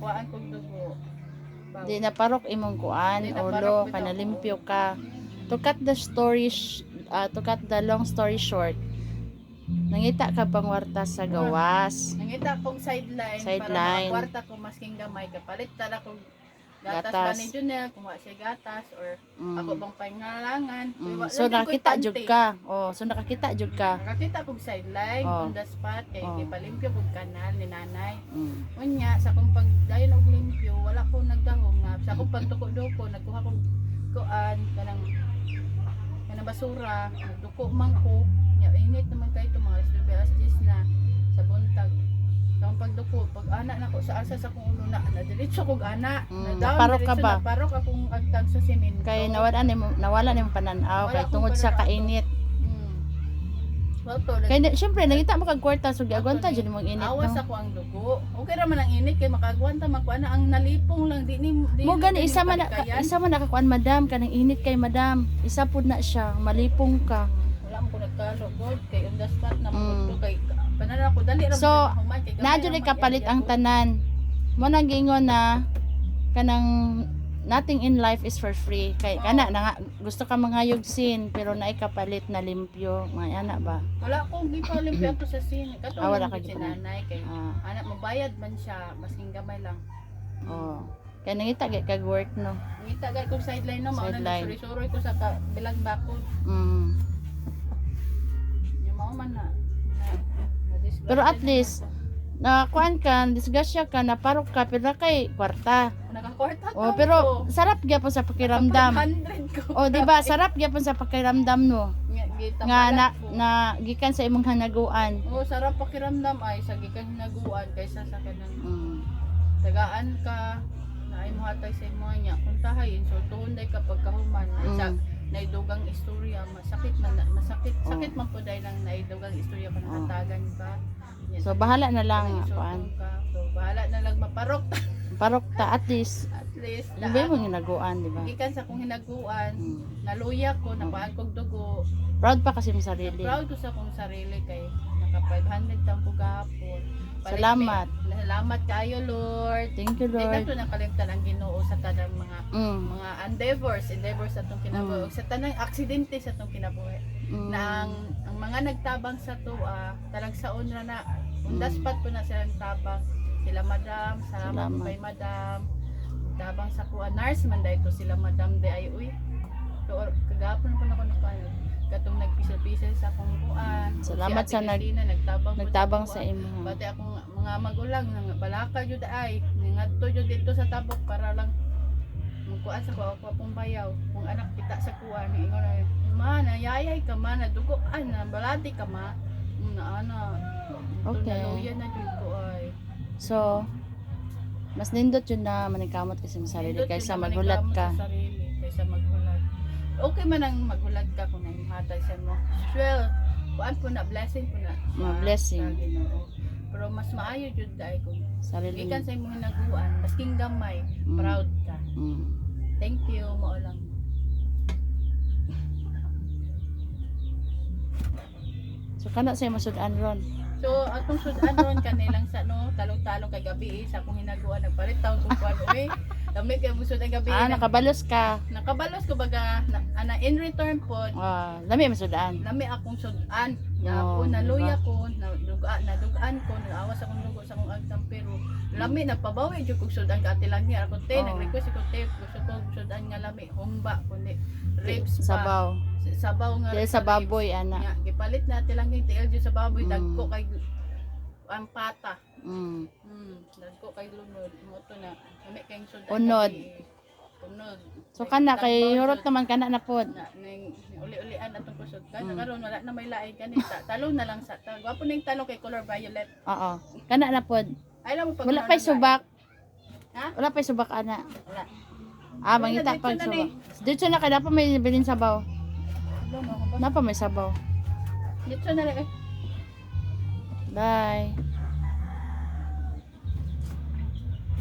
nakuhaan kong dugo. Di na parok imong kuan, Di na ulo, parok bitaw kanalimpyo ka. To cut the long story short, nangita ka pangwarta sa gawas. Nangita kong sideline, Sideline. para makakwarta ko masking gamay. Kapalit tala kong gatas Gatas. ba ni Junel, kumuha siya gatas, or ako bang pangalangan. So nakakita jud ka. Oh, so nakakita jud ka. Nakakita kong sideline, Oh. on the spot, kay Oh. ipalimpyo kong kanal ni nanay. Mm. Unya, sa kong pagdayon og limpyo, wala ko nagdahong nga. Sa akong pagtuko-duko, nagkuha kong kuan, kanang basura, nagduko man ko. Nya, init naman kayo ito, mga alas 10 na, sa buntag. Sa akong pagduko, pag anak na ko, sa asa sa kong ulo na diretso kog anak. Naparok ka ba? Naparok akong agtag sa simento. Kay nawala nimo pananaw Wala kay akong tungod sa pananaw. kainit. Well, to, Kay syempre nangita mo kag kwarta so giagwanta jud mong init awas no. ako ang dugo. Okay ra man ang init kay makagwanta man ko ana ang nalipong lang di Mo gani isa man nakakuan madam kanang init kay madam. Isa pud na siya malipong ka. wala mo ko nagkasugod kay on the spot na mo kay panara ko dali ra So, human kay Nadyo ni kapalit ang tanan. Mo nang gingon na kanang nothing in life is for free. Kay kana na nga, gusto ka mangayog sin pero naay kapalit na limpyo. Nga ana ba? wala ko gipalimpyo ato sa sin kato Wala ka si gipalit. nanay kay anak mabayad man siya masking gamay lang. Oh. Kaya nangita gyud kag work no. Ngita gay kong sideline no mao na Sideline. suri-suri ko sa bilang bakod. Yung mao man na disgrasya Pero at na least ako. na kuan ka, disgrasya ka, naparok ka pero na kay kwarta. Nakakwarta Oh, pero sarap gyapon sa pakiramdam. 100 ko. Oh, di ba? Sarap gyapon sa pakiramdam no. Nga na gikan sa imong hanaguan. Oh, sarap pakiramdam ay sa gikan hinaguan kaysa sa kanang tagaan ka na ay mohatag sa imo nya. Kung tahay insultohon day ka pagkahuman sa naidugang istorya, masakit sakit man po dahil lang naidugang istorya pa nahatagan ka. So bahala na lang Insultong kuan. ka. So bahala na lang maparok. Parok ta at least. At least Di ba imong hinaguan, di ba? gikan sa kong hinaguan, naluya ko, napaan kog dugo. Proud pa kasi mo sarili. Proud ko sa akong sarili kay naka 500 tang ko gahapon. Salamat. Salamat kayo Lord. Thank you, Di na Lord. to nakalimtan ang Ginoo sa tanang mga endeavors sa atong kinabuhi, sa tanang aksidente sa atong kinabuhi. Na ang mga nagtabang sa tuwa, talagsaon ra na. Unda spot po na silang tabang. Sila madam, salamat po kay madam. Tabang sa kuha nurse man dahil sila madam de ay uy. Kagapon ko na ko katong nagpisel-pisel sa akong kuan. Salamat sa nagtabang sa imo. Pati akong mga magulang nang balaka jud ay ngadto jud dito sa tabok para lang magkuan sa ako akong bayaw. Kung anak kita sa kuan ingon na ma nayayay ka ma nadugoan na balati ka ma. Ana. Okay. Naluya na jud ko ay. So, mas nindot yun na maningkamot kasi sa sarili Nindot kaysa yun na maghulat maningkamot ka. sa sarili, kaysa maghulat. Okay man ang maghulat ka kung nanghatag sa mo. Well, kuan po na blessing po na. Blessing. Sa Ginoo. Pero mas maayo jud kay kung Sarili. gikan sa imong hinaguan, masking gamay, proud ka. Thank you mo lang. So kana sa imo sudan ron. So atong sudan ron kanilang sa no talong-talong kay gabi sa akong hinaguan nagpalit taon kung kuan uy. Dami kay busod ang gabi. Nakabalos ka. Nakabalos ko baga ana in return po. Lami mo sudan. Lami akong sudan. Ako naluya ko, nadugaan ko, naawas akong dugo sa akong agtang pero lami nagpabawi jud kog sudan ka ati lang niya ako te nag-request ko te gusto ko sudan nga lami humba kundi ribs ba. Sabaw nga sa baboy ana. Gipalit na ati lang yung tiil jud sa baboy dagko kay ang pata. Dagko kay lunod mo to na lami kay sudan. Unod. So kana kay hurot naman kana na pod. Uli-ulian atong kusod ka. Karon wala na may lain kanita. Talon na lang sa gwapo ning talong kay color violet. Oo. Kana na pod. Ay lang mo pag wala pay subak. Ha? Wala pay subak ana. Wala. Mangita pag subak. Dito na kada pa may bilin sabaw. Napa may sabaw. Dito na lang. Bye.